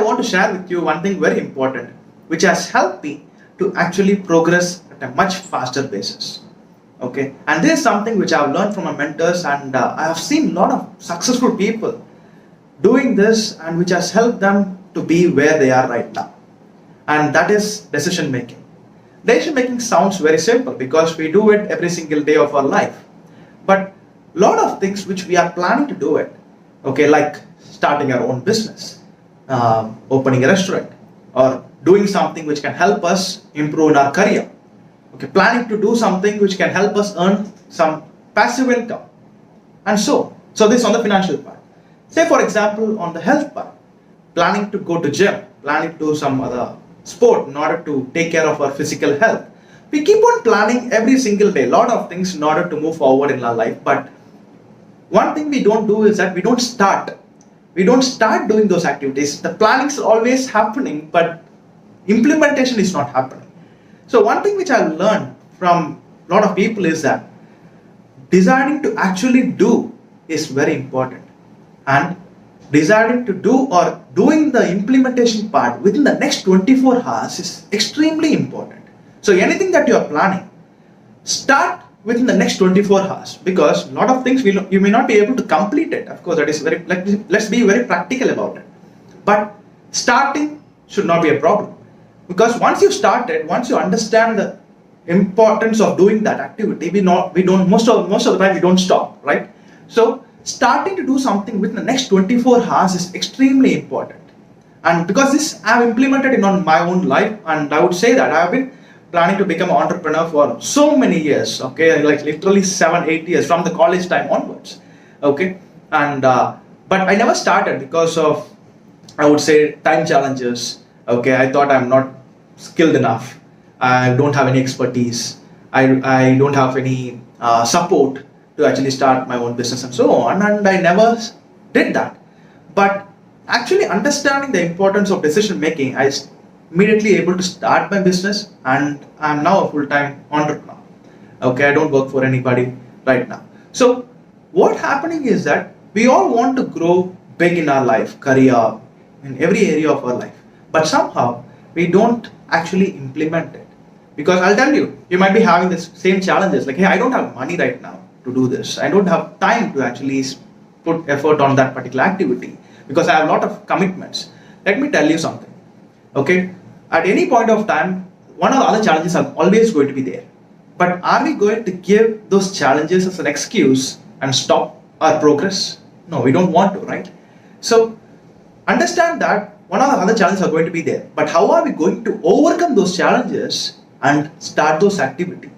want to share with you one thing very important, which has helped me to actually progress at a much faster basis. Okay, and this is something which I've learned from my mentors, and I have seen a lot of successful people doing this, and which has helped them to be where they are right now. And that is decision making. Decision making sounds very simple because we do it every single day of our life. But a lot of things which we are planning to do it, okay, like starting our own business, opening a restaurant, or doing something which can help us improve in our career. Okay, planning to do something which can help us earn some passive income. And so this on the financial part. Say for example, on the health part, planning to go to gym, planning to do some other sport in order to take care of our physical health. We keep on planning every single day, a lot of things in order to move forward in our life. But one thing we don't do is that we don't start doing those activities. The planning is always happening, but implementation is not happening. So one thing which I learned from a lot of people is that deciding to actually do is very important, and deciding to do or doing the implementation part within the next 24 hours is extremely important. So anything that you are planning, start within the next 24 hours, because a lot of things you may not be able to complete it. Of course, that is let's be very practical about it. But starting should not be a problem. Because once you started, once you understand the importance of doing that activity, most of the time we don't stop, right? So starting to do something within the next 24 hours is extremely important. And because this I have implemented in on my own life, and I would say that I have been planning to become an entrepreneur for so many years, okay, like literally 7-8 years from the college time onwards, okay, and but I never started because of, I would say, time challenges. Okay, I thought I'm not skilled enough, I don't have any expertise, I don't have any support to actually start my own business and so on, and I never did that. But actually understanding the importance of decision making, I immediately able to start my business, and I'm now a full-time entrepreneur. Okay, I don't work for anybody right now. So what happening is that we all want to grow big in our life, career, in every area of our life, but somehow we don't actually implement it. Because I'll tell you, you might be having the same challenges, like, hey, I don't have money right now to do this, I don't have time to actually put effort on that particular activity because I have a lot of commitments. Let me tell you something. Okay, at any point of time, one of the other challenges are always going to be there. But are we going to give those challenges as an excuse and stop our progress? No, we don't want to, right? So understand that one of the other challenges are going to be there. But how are we going to overcome those challenges and start those activities?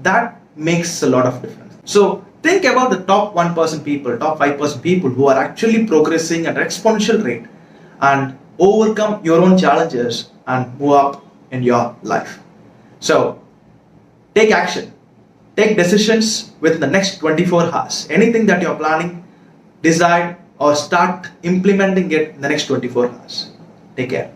That makes a lot of difference. So think about the top 1% people, top 5% people who are actually progressing at an exponential rate, and overcome your own challenges and move up in your life. So take action, take decisions within the next 24 hours. Anything that you're planning, decide or start implementing it in the next 24 hours. Take care.